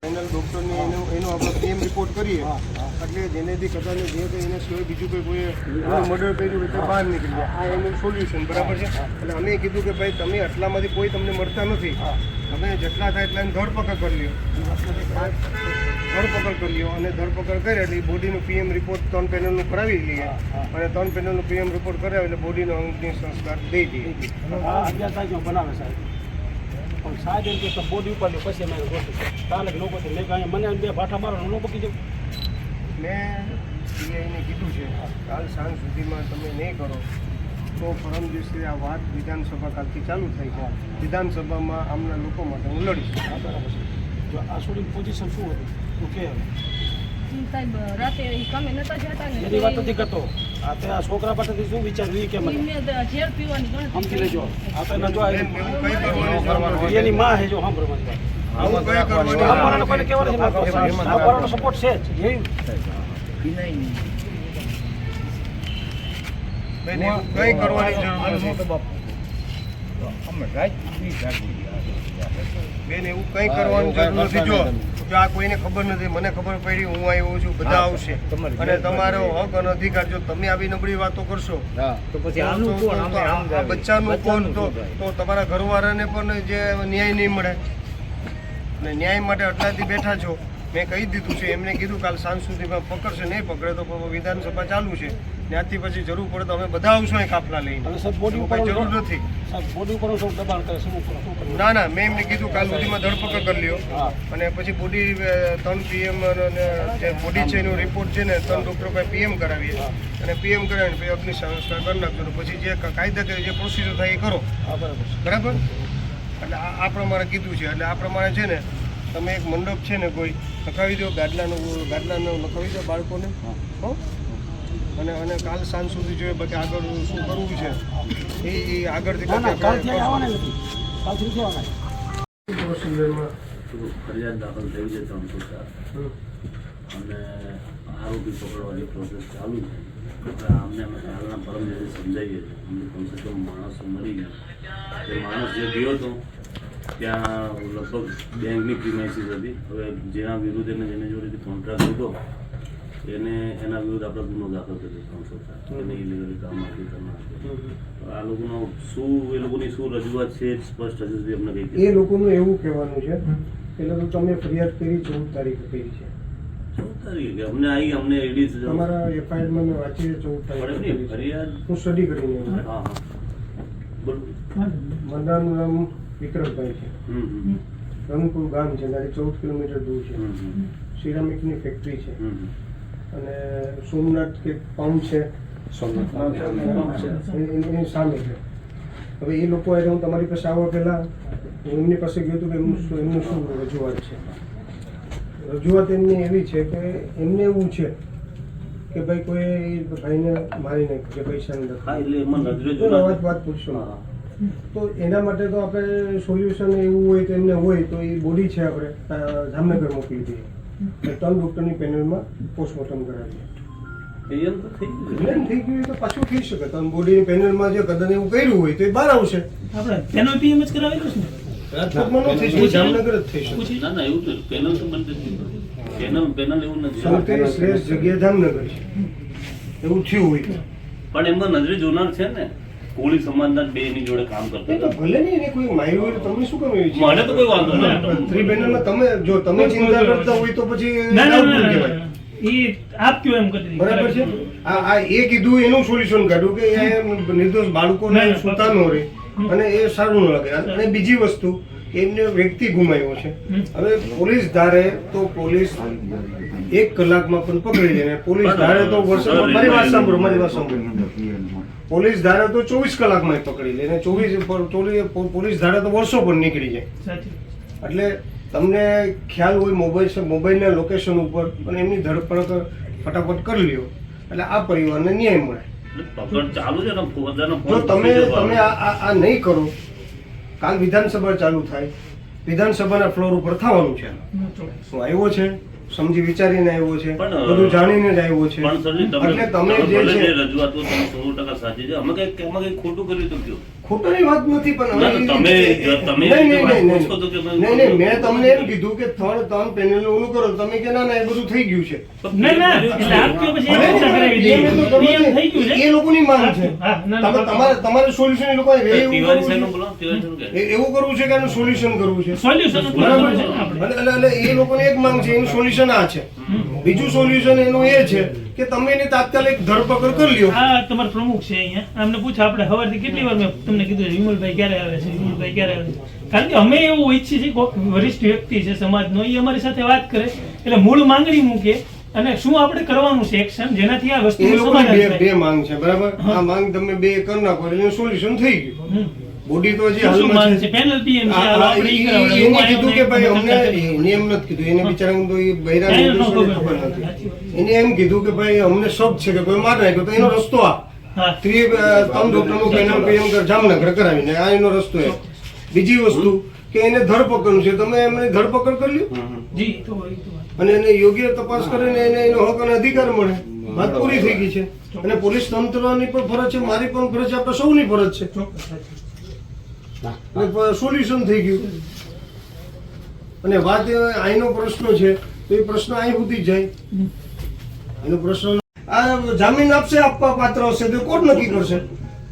Final ડૉક્ટરને એનો આપણે પીએમ રિપોર્ટ કરીએ એટલે જેનેથી કદાચ જે કંઈ એને સિવાય બીજું કોઈ મર્ડર કર્યું હોય તો બહાર નીકળી જાય. આ એનું સોલ્યુશન બરાબર છે. એટલે અમે કીધું કે ભાઈ તમે આટલામાંથી કોઈ તમને મળતા નથી, તમે જેટલા થાય એટલા ધરપકડ કરી લ્યો, ધરપકડ કરી લ્યો અને ધરપકડ કરે એટલે બોડીનું પીએમ રિપોર્ટ 3 પેનલનું કરાવી લઈએ અને 3 પેનલનું પીએમ રિપોર્ટ કરાવે એટલે બોડીનો અંતિમ સંસ્કાર દઈ દઈએ. બનાવે સાહેબ પણ સાહેબ એમ કે બોડી ઉપાડ્યું પછી અમે ગોઠવું તાલે લોકો મને બે ભાઠા મારો લોકો કીધું મેં પીઆઈને કીધું છે કાલ સાંજ સુધીમાં તમે નહીં કરો તો પરમ દિવસે આ વાત વિધાનસભા કાલથી ચાલુ થઈ છે. વિધાનસભામાં આમના લોકો માટે હું લડીશ. બરાબર છે. જો આ છોડીની પોઝિશન શું હતું તું કે સાહેબ રાતે તમે નતા જતા ને એની વાત નથી કરતો. આ તે આ છોકરા પાસેથી શું વિચાર્યું એ કે મને ઝેર પીવાની ગણતરી સમજી લેજો. આ તો ન જો એવું કંઈ કરવાનું એની માં હે જો સાંભળવાની વાત આવું કંઈ કરવાનું આપણને કોઈને કહેવાનું છે આપણનો સપોર્ટ છે જ એવી બેન, એવું કંઈ કરવાની જરૂર નથી. બેન, એવું કંઈ કરવાની જરૂર નથી. જો આ કોઈને ખબર નથી, મને ખબર પડી, હું આવ્યો છું, બધા આવશે અને તમારો હક અને અધિકાર જો તમે આવી નબળી વાતો કરશો તો પછી આ બચ્ચાનું કોણ? તો તમારા ઘરવાળાને પણ જે ન્યાય નહીં મળે અને ન્યાય માટે અટલાથી બેઠા છો. મેં કહી દીધું છે, એમને કીધું કાલ સાંજ સુધીમાં પકડશે, નહીં પકડે તો વિધાનસભા ચાલુ છે, ત્યાંથી પછી જરૂર પડે તો અમે બધા આવશું એ કાફલા લઈને. બોડી ઉપર જરૂર નથી. બોડી ઉપર શું દબાણ કરે શું ના ના, મેં એમને કીધું કાલ સુધીમાં ધરપકડ કરી લ્યો અને પછી બોડી 3 PM જે બોડી છે એનો રિપોર્ટ છે ને 3 ડૉક્ટર પાસે PM કરાવીએ અને PM કરાવીને પછી અગ્નિ સંસ્કાર કરી નાખજો. પછી જે કાયદાકીય જે પ્રોસિજર થાય એ કરો. બરાબર. એટલે આ પ્રમાણે કીધું છે. એટલે આ પ્રમાણે છે ને તમે એક મંડપ છે ને કોઈ લખાવી દો, ગાદલાનું લખાવી દો બાળકોને. હો અને કાલ સાંજ સુધી જોઈએ બાકી આગળ શું કરવું છે એ આગળથી ફરિયાદ દાખલ થઈ છે 304 અને આરોપી પકડવાની પ્રોસેસ ચાલુ છે. અમને અમે કાલના પરમ દિવસે સમજાવીએ છીએ. અમને કમસે કમ માણસો મળી ગયા. એ માણસ જે ગયો હતો ત્યાં લગભગ બેંકની પ્રીમાઇસીસ હતી. હવે જેના વિરુદ્ધ જેને જોડેથી કોન્ટ્રાક્ટ લીધો એના વિરુદ્ધ આપણે ગુનો દાખલ કર્યો 304 એને ઇલીગલી કામ આપ્યું. આ લોકોનો શું એ લોકોની શું રજૂઆત છે સ્પષ્ટ હજુ સુધી અમને કંઈ એ લોકોનું એવું કહેવાનું છે એટલે તો તમે ફરિયાદ કરી 14 તારીખે કરી છે. 14 તારીખે અમને એડી તમારા એફઆઈઆરમાં મેં વાંચી 14 તારીખે ફરિયાદ હું સ્ટડી કરીને. હા હા બોલો. મારું નામ વિક્રમભાઈ છે. રંગપુર ગામ છે, ત્યાંથી 14 કિલોમીટર દૂર છે. સિરામિકની ફેક્ટરી છે અને સોમનાથ કે પંપ છે એની સામે છે. હવે એ લોકો એટલે હું તમારી પાસે આવવા પહેલાં હું એમની પાસે ગયો હતો કે એમનું શું રજૂઆત છે. રજૂઆત એમની એવી છે કે એમને એવું છે કે ભાઈ કોઈ ભાઈને મારી નાખ્યું છે પૈસાની વાત પૂછશો. તો એના માટે તો આપણે સોલ્યુશન એવું હોય તો એમને હોય તો એ બોડી છે આપણે જામનગર મોકલી દઈએ, 3 ડૉક્ટરની પેનલમાં પોસ્ટમોર્ટમ કરાવીએ. થઈ ગયું તો પાછું થઈ શકે. તમે બોડીની પેનલમાં જે કદાચ એવું કર્યું હોય તો એ બહાર આવશે. આપણે પેનલ પીએમ જ કરાવેલું છે ને રાજકોટમાં ન થઈ શકે, જામનગર જ થઈ શકે. ના ના એવું તો પેનલ તો બનતી જ નહીં. પેનલ એવું નથી. સૌથી શ્રેષ્ઠ જગ્યા જામનગર છે એવું થયું હોય પણ એમાં નજરે જોનાર છે ને કોળી સમાજના બે એની જોડે કામ કરતા તો ભલે નહીં એને કોઈ માર્યું હોય તો તમને શું કરવું છે? મને તો કોઈ વાંધો નહીં. ત્રિબેનલમાં તમે જો તમે ચિંતા કરતા હોય તો પછી doubtful કહેવાય. એ આપ કયો એમ કરી દીધું બરાબર છે. આ એ કીધું એનું સોલ્યુશન કાઢ્યું કે એ નિર્દોષ બાળકોને સુતા ન રહે અને એ સારું ન લાગે. અને બીજી વસ્તુ એમને વ્યક્તિ ગુમાવ્યો છે. હવે પોલીસ ધારે તો પોલીસ 1 કલાકમાં પણ પકડી લે. પોલીસ ધારે તો વર્ષોમાં મારી વાત સાંભળો પોલીસ ધારે તો 24 કલાકમાં પકડી લે અને પોલીસ ધારે તો વર્ષો પણ નીકળી જાય. એટલે તમને ખ્યાલ હોય મોબાઈલના લોકેશન ઉપર પણ એમની ધરપકડ ફટાફટ કરી લ્યો એટલે આ પરિવારને ન્યાય મળે. ચાલુ છે જો તમે આ નહીં કરો, કાલ વિધાનસભા ચાલુ થાય, વિધાનસભાના ફ્લોર ઉપર થવાનું છે. શું આવ્યો છે સમજી વિચારીને આવ્યો છે, બધું જાણીને જ આવ્યો છે. એટલે તમે જે છે રજૂઆતો 100% સાચી છે. અમે કઈ ખોટું કર્યું તો કયો ખોટાની વાત નથી પણ ના, તો તમે નહીં, નહીં, નહીં, નહીં. પૂછો તો કે ભાઈ- નહીં, નહીં, મેં તમને એમ કીધું કે ત્રણ પેનલ ઓલું કરો તમે કે ના ના એ બધું થઈ ગયું છે ના એટલે આપ કયો પછી ભલે એ રીતના કરાવી દઈએ. એ તો નિયમ તમે- થઈ ગયું છે. એ લોકોની માંગ છે હા, ના, ના, તમારે સોલ્યુશન એ લોકો એવું તિવારી કરવું સાહેબનું છે. બોલો, તિવારી સાહેબનું કહે. એવું કરવું છે કે એનું સોલ્યુશન કરવું છે સોલ્યુશન બરાબર છે આપણે એટલે એ લોકોને એક માંગ છે એનું સોલ્યુશન આ છે બીજું સોલ્યુશન એનું એ છે કે તમે એની તાત્કાલિક ધરપકડ કરી લ્યો આ તમારા પ્રમુખ છે અહીંયા અમને પૂછો આપણે સવારથી કેટલી વાર મેં તમને કીધું છે વિમલભાઈ ક્યારે આવે છે વિમલભાઈ ક્યારે આવે છે કારણ કે અમે એવું ઈચ્છીએ છીએ કોઈક વરિષ્ઠ વ્યક્તિ છે સમાજનો એ અમારી સાથે વાત કરે એટલે મૂળ માંગણી મૂકે અને શું આપણે કરવાનું છે એક્શન જેનાથી આ એ વસ્તુનું લોકોની સમાધાન બે થાય. માંગ છે બરાબર આ માંગ તમે બે કરી નાખો એટલે એનું સોલ્યુશન થઈ ગયું હમ. બોડી તો હજી શું શું હાલમાં માંગ છે છે પેનલ પીએમ છે આ- હાલો આ- આપણે ઈ ઈ- કરાવડાવીએ. એને હું કીધું કે ભાઈ આવ્યો અમને ને એને એમ નથી કીધું એને બિચારાને તો એ બૈરા એને નિર્દોષોને ન ખબર ખબર નથી. નથી એને એમ કીધું કે ભાઈ અમને શક છે કે કોઈ માર નાખ્યો તો એનો રસ્તો આ હા ત્રણ ડોક્ટરનું પેનલ પીએમ જામનગર કરાવીને આ એનો રસ્તો છે બીજી વસ્તુ કે એને ધરપકડનું છે તમે એમને ધરપકડ કરી લ્યો જી તો હોય તો વાત. અને એને યોગ્ય તપાસ કરીને એને એનો હક અને અધિકાર મળે વાત પૂરી થઈ ગઈ છે અને પોલીસ તંત્રની પણ ફરજ છે મારી પણ ફરજ છે આપણે સૌની ફરજ છે ચોક્કસ સાચી. સોલ્યુશન થઈ ગયું અને વાત અહીંનો પ્રશ્ન છે તો એ પ્રશ્ન અહીં સુધી જાય હમ. એનો પ્રશ્ન આ જામીન આપશે આપવા પાત્ર હશે તો કોર્ટ નક્કી કરશે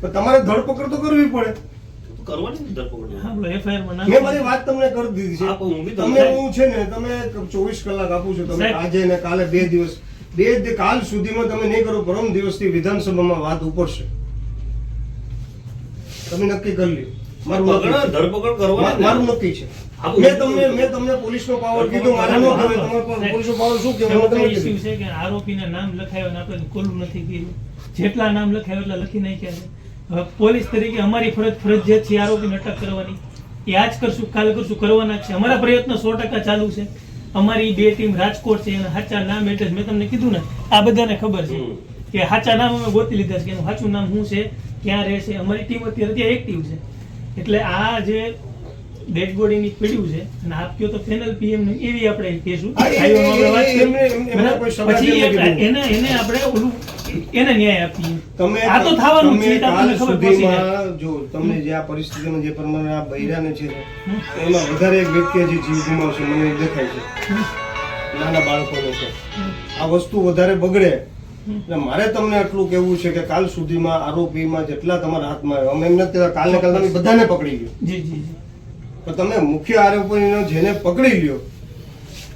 પણ તમારે ધરપકડ તો કરવી પડે કરવાની જ ધરપકડ. હા, બોલો, FIR માં નામ. મેં મારી વાત તમને કરી દીધી છે આપો, હું બી તમને હું છે ને તમે 24 કલાક આપું છું તમે સાહેબ. આજે ને કાલે 2 દિવસ કાલ સુધીમાં તમે નહીં કરો પરમ દિવસથી વિધાનસભામાં વાત ઉપડશે તમે નક્કી કરી લ્યો મારું નક્કી છે. ધરપકડ કરવાની જ. મારું નક્કી છે આપો. મેં તમને પોલીસનો પાવર કીધું મારે ન કહેવાય તમારે પોલીસનો પાવર શું કહેવાય એવો મેં તમને કઈ કીધું. issue છે કે આરોપીના નામ લખાયો ને આપણે કોલું નથી કર્યું જેટલા નામ લખાયો એટલા લખી નાખ્યા છે હવે પોલીસ તરીકે અમારી ફરજિયાત છે આરોપીને અટક કરવાની એ આજ કરશું કાલે કરશું કરવાના જ છે અમારા પ્રયત્ન 100% ચાલુ છે અમારી બે ટીમ રાજકોટ છે એના સાચા નામ એટલે જ મેં તમને કીધું ને આ બધાને ખબર છે કે સાચા નામ અમે ગોતી લીધા છે કે એનું સાચું નામ શું છે ક્યાં રહે છે અમારી ટીમ અત્યારે એક્ટિવ છે એટલે આ જે ડેડ બોડીની પડ્યું છે અને આપ કયો તો પેનલ પીએમ એવી આપણે કહેશું હા, આપણે વાત કરીએ. એમને કોઈ સવાલ પછી નથી કીધું. એને આપણે ઓલું એને ન્યાય આપીએ તમે આ તો થવાનું જ છે, તમે એ તો આપણને કાલ ખબર પડી જાય. સુધીમાં જો તમને જે આ પરિસ્થિતિમાં જે પ્રમાણે આ બૈરાને છે એમાં વધારે એક વ્યક્તિ હજી જીવ ગુમાવશે મને એવું દેખાય છે નાના બાળકોને છે આ વસ્તુ વધારે બગડે એટલે મારે તમને આટલું કહેવું છે કે કાલ સુધીમાં આરોપીમાં જેટલા તમારા હાથમાં આવ્યા અમે એમ નથી કહેતા કાલને કાલ તમે બધાને પકડી લ્યો જી જી જી પણ તમે મુખ્ય આરોપીનો જેને પકડી લ્યો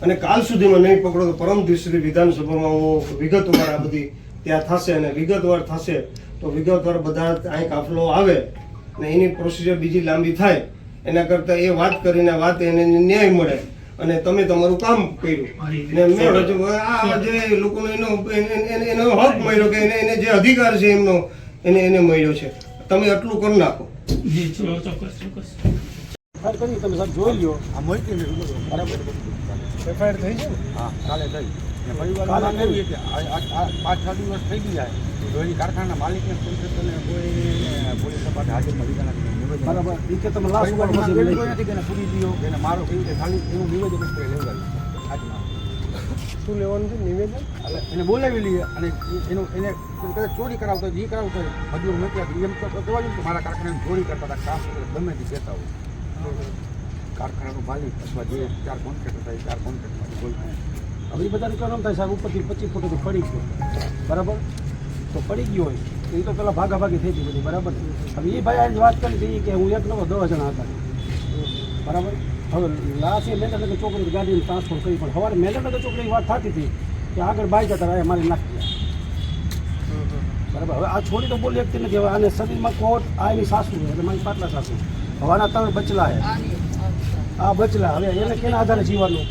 અને કાલ સુધીમાં નહીં પકડો તો પરમ દિવસે વિધાનસભામાં હું વિગતવાર આ બધી ત્યાં થશે અને વિગતવાર થશે તો વિગતવાર બધા અહીં કાફલો આવે અને એની પ્રોસિજર બીજી લાંબી થાય એના કરતાં એ વાત કરીને વાત એને ન્યાય મળે અને તમે તમારું કામ કર્યું ને મેં હજુ આ જે લોકોનો એનો હક મળ્યો કે એને જે અધિકાર છે એમનો એને મળ્યો છે તમે આટલું કરી નાખો જી ચોક્કસ ચોક્કસ FIR કરી તમે સાહેબ જોઈ લ્યો આ મોટી ને બરાબર એફઆઈઆર થઈ છે હા કાલે થઈ ને પરિવાર કાલે વાળા થઈ. કેવું કે આ 5-6 દિવસ થઈ ગયા તો એ કારખાના માલિકને કોન્ટ્રાક્ટરને કોઈ પોલીસ સપાટે હાજરમાં લીધા નથી નિવેદન બરાબર એ કે તમે લાસ્ટ પરિવારમાં વાર કોઈ નથી કે એને પૂરી દીધો કે એને મારો કેવી રીતે ખાલી એવું નિવેદન જ કરી લેવડાવ્યું આજમાં શું લેવાનું છે નિવેદન એટલે એને બોલાવી લઈએ અને એનું એને કદાચ ચોરી કરાવતો હોય, જે કરાવતો હોય, મજૂર મૂક્યા તો એમ તો કહેવા જોઈએ કે મારા કારખાનાને ચોરી કરતા હતા કામ કરતા ગમે તે કહેતા હોય કારખાનાનો માલિક અથવા જે 4 કોન્ટ્રાક્ટર થાય 4 કોન્ટ્રાક્ટમાંથી કોઈ હવે એ બધાને કહેવાનું થાય સાહેબ ઉપરથી 25 ફૂટેથી પડી ગયો બરાબર તો પડી ગયો હોય તો એ તો પેલા ભાગાભાગી થઈ હતી બધી બરાબર હવે એ ભાઈ આજે વાત કરી હતી કે હું એક નવો 10 જણા હતા બરાબર હવે લાસ્ટ એ મેંદરનગર ચોકડી ગાડીને ટ્રાન્સફર કરી પણ સવારે મેંદરનગર ચોકડીની વાત થતી હતી કે આગળ બાઈક હતા એ મારી નાખી બરાબર હવે આ છોડી તો બોલી શકતી નથી હવે આને શરીરમાં કોટ આ એની સાસુ છે એટલે મારી પાટલા સાસુ હવાના 3 બચલા છે આ બચલા હવે એને કેના આધારે જીવવાનું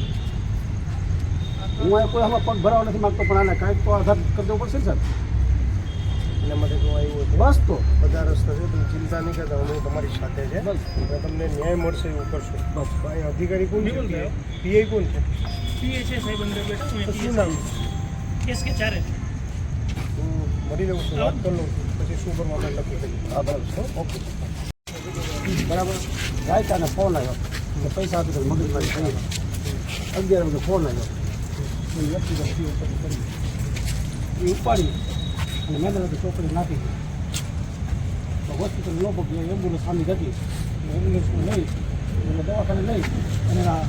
હું આ કોઈ આમાં પગ ભરાવા નથી માગતો પણ આને કાંઈક તો આધાર કરી દેવો પડશે ને સર એના માટે તો આવ્યું છે બસ તો બધા રસ્તા છે તમે ચિંતા નહીં કરતા હું તમારી સાથે છે બસ અને તમને ન્યાય મળશે એવું કરશો બસ તો અહીં અધિકારી કોણ છે નિકુલભાઈ. પીઆઈ કોણ છે પીએ છે સાહેબ અંદર બેઠા તો શું નામ કેસ કે ચારે હું મળી લઉં છું વાત કરી લઉં છું પછી શું કરવું આપણે નક્કી કરીએ હા બરાબર ઓકે બરાબર રાયતાને ફોન આવ્યો કે પૈસા આપી તો મગજમારી કરી 11 વાગે ફોન આવ્યો એ વ્યક્તિગત ફી ઉપર કરી એ ઉપાડી અને મેં તો ચોકડી નાખી તો હોસ્પિટલ ન પહોંચી એમ્બ્યુલન્સ સામે જતી એમ્બ્યુલન્સમાં લઈ એટલે દવાખાને લઈ અને આ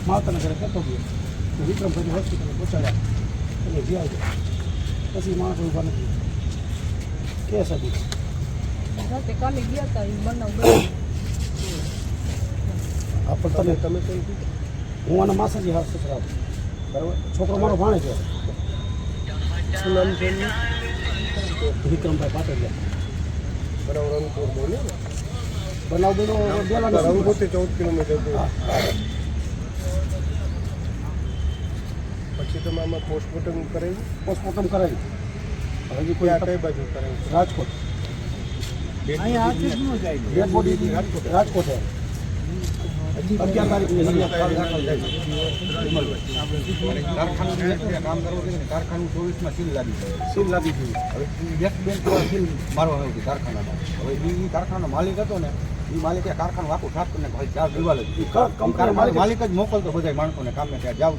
માવતરના ઘરે કહેતો ગયો તો વિક્રમભાઈને હોસ્પિટલે પહોંચાડ્યા એટલે જ્યાં ગયા પછી માણસો ઊભા નથી કેસ હતી રાતે કામે ગયા હતા એ બનાવ બન્યો. આ પણ તમે કેમ કીધું હું આના માસાજી હાથ સસરા બરાબર છોકરો મારો ભાણે છે શું નામ છે એમનું? વિક્રમભાઈ પાટડિયા બરાબર રંગપુર બોલે ને? બનાવ બેનો બેલાનો રંગપુરથી 14 કિલોમીટર દૂર. પછી તમે આમાં પોસ્ટમોર્ટમ કરાવ્યું? પોસ્ટમોર્ટમ કરાવી હજી કોઈ આ કઈ બાજુ કરાવ્યું? રાજકોટ ડેડ બોડી રાજકોટ છે 11 તારીખની કામ કરવું છે કારખાનું 24માં સીલ લાગી જાય સીલ લાગી ગઈ હવે એક બેન તો સીલ મારવા આવ્યું કારખાનામાં હવે એ કારખાનાનો માલિક હતો ને એ માલિકે કારખાનું આખું સાફ કરીને ભાઈ ચાર દિવાલ હતી કંપની માલિક માલિક જ મોકલતો બધા માણસોને કામે ત્યાં જાવ